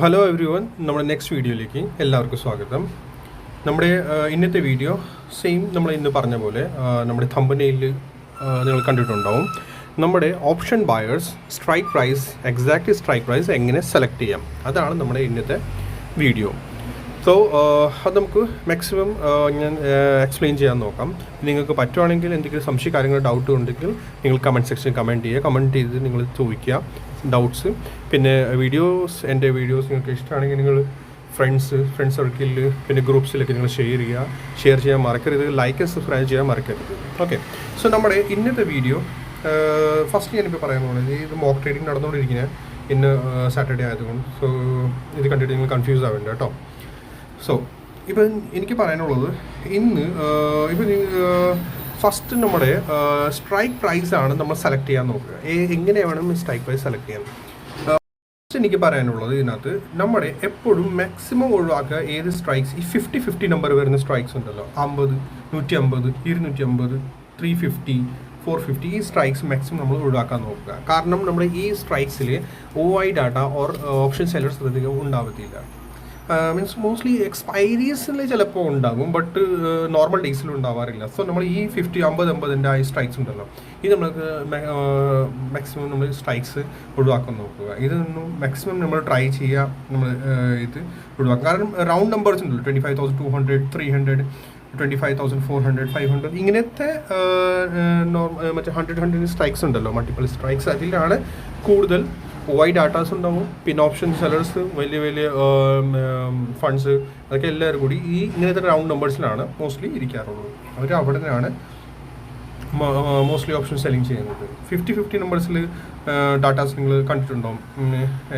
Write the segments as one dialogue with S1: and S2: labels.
S1: Hello every one, നമ്മുടെ next വീഡിയോയിലേക്ക് എല്ലാവർക്കും സ്വാഗതം. നമ്മുടെ ഇന്നത്തെ വീഡിയോ സെയിം നമ്മൾ ഇന്ന് പറഞ്ഞ പോലെ നമ്മുടെ തമ്പനെയിൽ നിങ്ങൾ കണ്ടിട്ടുണ്ടാവും. നമ്മുടെ option buyers strike price, exact strike price എങ്ങനെ സെലക്ട് ചെയ്യാം, അതാണ് നമ്മുടെ ഇന്നത്തെ വീഡിയോ. സോ അത് നമുക്ക് മാക്സിമം ഞാൻ എക്സ്പ്ലെയിൻ ചെയ്യാൻ നോക്കാം. നിങ്ങൾക്ക് പറ്റുവാണെങ്കിൽ എന്തെങ്കിലും സംശയ കാര്യങ്ങൾ ഡൗട്ട് ഉണ്ടെങ്കിൽ നിങ്ങൾ കമൻറ്റ് സെക്ഷനിൽ കമൻറ്റ് ചെയ്ത് നിങ്ങൾ ചോദിക്കുക ഡൗട്ട്സ്. പിന്നെ എൻ്റെ വീഡിയോസ് നിങ്ങൾക്ക് ഇഷ്ടമാണെങ്കിൽ നിങ്ങൾ ഫ്രണ്ട് സർക്കിളിൽ പിന്നെ ഗ്രൂപ്പ്സിലൊക്കെ നിങ്ങൾ ഷെയർ ചെയ്യാൻ മറക്കരുത്. ലൈക്ക് ആൻഡ് സബ്സ്ക്രൈബ് ചെയ്യാൻ മറക്കരുത്. ഓക്കെ, സോ നമ്മുടെ ഇന്നത്തെ വീഡിയോ ഫസ്റ്റ് ഞാനിപ്പോൾ പറയാൻ പോകുന്നത്, ഇത് മോക്ക് ട്രേഡിംഗ് നടന്നുകൊണ്ടിരിക്കുന്ന ഇന്ന് സാറ്റർഡേ ആയതുകൊണ്ട് സോ ഇത് കണ്ടിട്ട് നിങ്ങൾ കൺഫ്യൂസ് ആവേണ്ട കേട്ടോ. സോ ഇപ്പം എനിക്ക് പറയാനുള്ളത്, ഇന്ന് ഇപ്പം ഫസ്റ്റ് നമ്മുടെ സ്ട്രൈക്ക് പ്രൈസാണ് നമ്മൾ സെലക്ട് ചെയ്യാൻ നോക്കുക. എങ്ങനെയാണ് സ്ട്രൈക്ക് പ്രൈസ് സെലക്ട് ചെയ്യാൻ ഫസ്റ്റ് എനിക്ക് പറയാനുള്ളത്, ഇതിനകത്ത് നമ്മുടെ എപ്പോഴും മാക്സിമം ഒഴിവാക്കുക ഏത് സ്ട്രൈക്സ്, ഈ 50-50 നമ്പർ വരുന്ന സ്ട്രൈക്സ് ഉണ്ടല്ലോ, 50, 150, 250, 350, 450, ഈ സ്ട്രൈക്സ് മാക്സിമം നമ്മൾ ഒഴിവാക്കാൻ നോക്കുക. കാരണം നമ്മുടെ ഈ സ്ട്രൈക്സിൽ OI data or option sellers അധികം ഉണ്ടാവത്തില്ല. മീൻസ് മോസ്റ്റ്ലി എക്സ്പയറീസിൽ ചിലപ്പോൾ ഉണ്ടാകും, ബട്ട് നോർമൽ ഡേയ്സിലും ഉണ്ടാവാറില്ല. സോ നമ്മൾ ഈ 50-50 ഈ സ്ട്രൈക്സ് ഉണ്ടല്ലോ, ഇത് നമ്മൾക്ക് മാക്സിമം നമ്മൾ സ്ട്രൈക്സ് ഒഴിവാക്കാൻ നോക്കുക. ഇതൊന്നും മാക്സിമം നമ്മൾ ട്രൈ ചെയ്യുക, നമ്മൾ ഇത് ഒഴിവാക്കുക. കാരണം റൗണ്ട് നമ്പേഴ്സ് ഉണ്ടല്ലോ, 25,200, 300, 25,400, 500, ഇങ്ങനത്തെ മറ്റേ 100 സ്ട്രൈക്സ് ഉണ്ടല്ലോ, മൾട്ടിപ്പിൾ സ്ട്രൈക്സ്, അതിലാണ് കൂടുതൽ OI ഡാറ്റാസ് ഉണ്ടാവും. പിന്നെ ഓപ്ഷൻ സെല്ലേഴ്സ്, വലിയ ഫണ്ട്സ്, അതൊക്കെ എല്ലാവരും കൂടി ഈ ഇങ്ങനത്തെ റൗണ്ട് നമ്പേഴ്സിലാണ് മോസ്റ്റ്ലി ഇരിക്കാറുള്ളത്. അവർ അവിടെ നിന്നാണ് മോസ്റ്റ്ലി ഓപ്ഷൻ സെല്ലിങ് ചെയ്യുന്നത്. 50-50 നമ്പേഴ്സിൽ ഡാറ്റാസ് നിങ്ങൾ കണ്ടിട്ടുണ്ടാവും.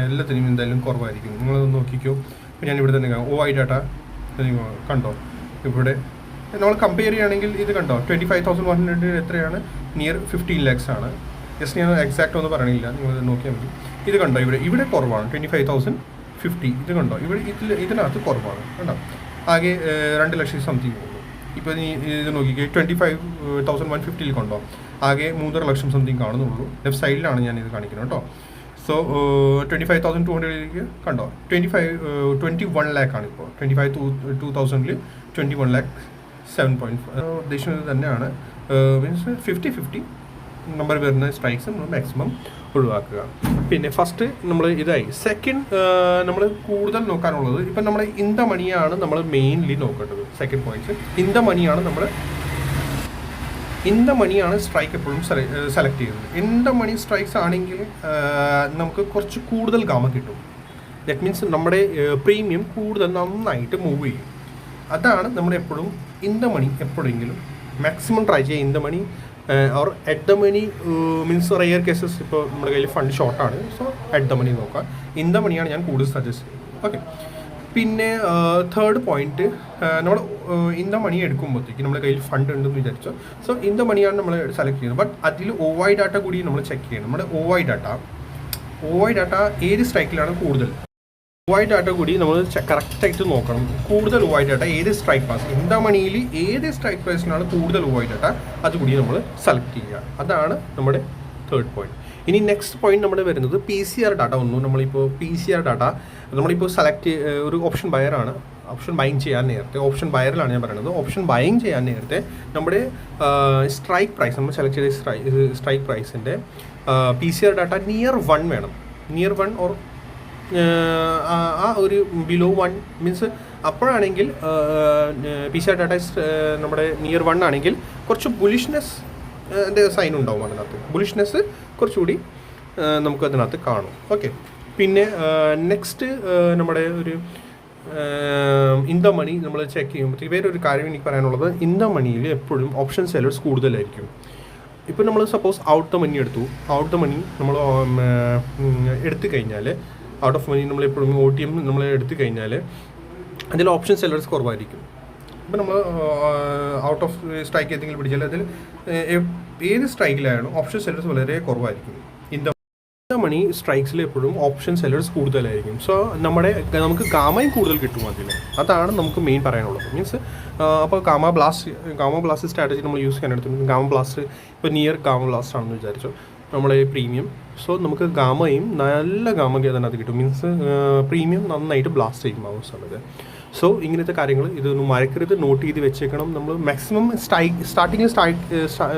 S1: എല്ലാത്തിനും എന്തായാലും കുറവായിരിക്കും. നിങ്ങളത് നോക്കിക്കോ. ഇപ്പോൾ ഞാൻ ഇവിടെ തന്നെ OI ഡാറ്റ കണ്ടോ, ഇവിടെ നമ്മൾ കമ്പയർ ചെയ്യുകയാണെങ്കിൽ ഇത് കണ്ടോ, 25,100 എത്രയാണ്, നിയർ 15 lakhs ആണ്. ജസ്റ്റ് ഞാൻ എക്സാക്റ്റ് ഒന്നും പറയണില്ല, നിങ്ങൾ നോക്കിയാൽ മതി. ഇത് കണ്ടോ, ഇവിടെ കുറവാണ്, 25,050. ഇത് കണ്ടോ, ഇതിനകത്ത് കുറവാണ് കണ്ടോ, ആകെ 2 ലക്ഷം സംതിങ് ഉള്ളൂ. ഇപ്പോൾ ഇത് നോക്കിക്കേ, 25,150 കണ്ടോ, ആകെ 3.5 ലക്ഷം സംതിങ് കാണുന്നുള്ളൂ. ലെഫ്റ്റ് സൈഡിലാണ് ഞാൻ ഇത് കാണിക്കുന്നത് കേട്ടോ. സോ 25,200 കണ്ടോ, 21 lakh ആണ് ഇപ്പോൾ. 25,200 21 lakh 7.5 ഉദ്ദേശിക്കുന്നത് തന്നെയാണ്. മീൻസ് 50-50 നമ്പർ വരുന്ന സ്ട്രൈക്സ് നമ്മൾ മാക്സിമം ഒഴിവാക്കുക. പിന്നെ ഫസ്റ്റ് നമ്മൾ ഇതായി. സെക്കൻഡ് നമ്മൾ കൂടുതൽ നോക്കാനുള്ളത്, ഇപ്പം നമ്മൾ ഇൻ ദ മണിയാണ് നമ്മൾ മെയിൻലി നോക്കേണ്ടത്. സെക്കൻഡ് പോയിന്റ്സ്, ഇൻ ദ മണിയാണ് സ്ട്രൈക്ക് എപ്പോഴും സെലക്ട് ചെയ്യുന്നത്. ഇൻ ദ മണി സ്ട്രൈക്സ് ആണെങ്കിൽ നമുക്ക് കുറച്ച് കൂടുതൽ ഗാമ കിട്ടും. ദാറ്റ് മീൻസ് നമ്മുടെ പ്രീമിയം കൂടുതൽ നന്നായിട്ട് മൂവ് ചെയ്യും. അതാണ് നമ്മൾ എപ്പോഴും ഇൻ ദ മണി എപ്പോഴെങ്കിലും മാക്സിമം ട്രൈ ചെയ്യുക. In the money or at the money means rare cases, ഇപ്പോൾ നമ്മുടെ കയ്യിൽ ഫണ്ട് ഷോർട്ടാണ്, സോ അറ്റ് ദ മണി നോക്കാം. ഇൻ ദ മണിയാണ് ഞാൻ കൂടുതൽ സജസ്റ്റ് ചെയ്യുന്നത്. ഓക്കെ, പിന്നെ തേർഡ് പോയിന്റ്, നമ്മൾ ഇൻ ദ മണി എടുക്കുമ്പോഴത്തേക്ക് നമ്മുടെ കയ്യിൽ ഫണ്ട് ഉണ്ടെന്ന് വിചാരിച്ചോ, സോ ഇൻ ദ മണിയാണ് നമ്മൾ സെലക്ട് ചെയ്യുന്നത്. ബട്ട് അതിൽ OI ഡാറ്റ കൂടി നമ്മൾ ചെക്ക് ചെയ്യണം. നമ്മുടെ OI ഡാറ്റ ഏത് സ്ട്രൈക്കിലാണ് കൂടുതൽ, OI ഡാറ്റ കൂടി നമ്മൾ കറക്റ്റായിട്ട് നോക്കണം. കൂടുതൽ OI ഡാറ്റ ഏത് സ്ട്രൈക്ക് പ്രൈസ്, എന്താ മണിയിൽ ഏത് സ്ട്രൈക്ക് പ്രൈസിനാണ് കൂടുതൽ OI ഡാറ്റ, അതുകൂടി നമ്മൾ സെലക്ട് ചെയ്യുക. അതാണ് നമ്മുടെ തേർഡ് പോയിന്റ്. ഇനി നെക്സ്റ്റ് പോയിന്റ് നമ്മുടെ വരുന്നത് PCR ഡാറ്റ. നമ്മളിപ്പോൾ PCR ഡാറ്റ നമ്മളിപ്പോൾ സെലക്ട് ഒരു ഓപ്ഷൻ ബയറാണ്. ഓപ്ഷൻ ബൈങ് ചെയ്യാൻ നേരത്തെ, ഓപ്ഷൻ ബയറിലാണ് ഞാൻ പറയുന്നത്, ഓപ്ഷൻ ബൈങ് ചെയ്യാൻ നേരത്തെ നമ്മുടെ സ്ട്രൈക്ക് പ്രൈസ്, നമ്മൾ സെലക്ട് ചെയ്ത സ്ട്രൈക്ക് പ്രൈസിൻ്റെ PCR ഡാറ്റ നിയർ 1 വേണം. നിയർ 1 ഓർ ആ ഒരു ബിലോ 1 മീൻസ് അപ്പോഴാണെങ്കിൽ PCR ഡാറ്റ നമ്മുടെ നിയർ 1 ആണെങ്കിൽ കുറച്ച് ബുളിഷ്നെസ് സൈൻ ഉണ്ടാവും അതിനകത്ത്. ബുളിഷ്നെസ് കുറച്ചുകൂടി നമുക്ക് അതിനകത്ത് കാണും. ഓക്കെ, പിന്നെ നെക്സ്റ്റ് നമ്മുടെ ഒരു ഇൻ ദ മണി നമ്മൾ ചെക്ക് ചെയ്യുമ്പോഴത്തേക്ക് വേറൊരു കാര്യം എനിക്ക് പറയാനുള്ളത്, ഇൻ ദ മണിയിൽ എപ്പോഴും ഓപ്ഷൻ സെല്ലേഴ്സ് കൂടുതലായിരിക്കും. ഇപ്പോൾ നമ്മൾ സപ്പോസ് ഔട്ട് ദ മണി നമ്മൾ എടുത്തു കഴിഞ്ഞാൽ, ഔട്ട് ഓഫ് മണി നമ്മൾ എപ്പോഴും OTM നമ്മൾ എടുത്തു കഴിഞ്ഞാൽ അതിൽ ഓപ്ഷൻ സെല്ലേഴ്സ് കുറവായിരിക്കും. ഇപ്പോൾ നമ്മൾ ഔട്ട് ഓഫ് സ്ട്രൈക്ക് ഏതെങ്കിലും പിടിച്ചാൽ അതിൽ ഏത് സ്ട്രൈക്കിലായാലും ഓപ്ഷൻ സെല്ലേഴ്സ് വളരെ കുറവായിരിക്കും. ഇൻ ദ മണി സ്ട്രൈക്സിൽ എപ്പോഴും ഓപ്ഷൻ സെല്ലേഴ്സ് കൂടുതലായിരിക്കും. സോ നമുക്ക് ഗാമയും കൂടുതൽ കിട്ടും അതിൽ. അതാണ് നമുക്ക് മെയിൻ പറയാനുള്ളത്. മീൻസ് അപ്പോൾ ഗാമ ബ്ലാസ്റ്റ് സ്ട്രാറ്റജി നമ്മൾ യൂസ് ചെയ്യാൻ എടുത്തു. ഗാമ ബ്ലാസ്റ്റ് ഇപ്പോൾ നിയർ ഗാമ ബ്ലാസ്റ്റ് ആണെന്ന് വിചാരിച്ചു. നമ്മളെ പ്രീമിയം. സോ നമുക്ക് ഗാമയും നല്ല ഗാമ അതിനകത്ത് കിട്ടും. മീൻസ് പ്രീമിയം നന്നായിട്ട് ബ്ലാസ്റ്റ് ചെയ്യും മൗസ് ഉള്ളത്. സോ ഇങ്ങനത്തെ കാര്യങ്ങൾ ഇതൊന്നും മറക്കരുത്, നോട്ട് ചെയ്ത് വെച്ചേക്കണം. നമ്മൾ മാക്സിമം സ്റ്റാർട്ടിങ്ങിൽ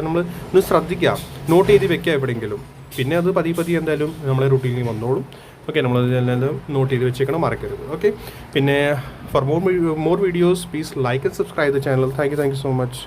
S1: നമ്മൾ ഒന്ന് ശ്രദ്ധിക്കുക, നോട്ട് ചെയ്ത് വെക്കുക എവിടെയെങ്കിലും. പിന്നെ അത് പതിയെ എന്തായാലും നമ്മളെ റൂട്ടീനിൽ വന്നോളും. ഓക്കെ, നമ്മളതെല്ലാം നോട്ട് ചെയ്ത് വെച്ചേക്കണം, മറക്കരുത്. ഓക്കെ, പിന്നെ for more videos please like and subscribe the channel. Thank you so much.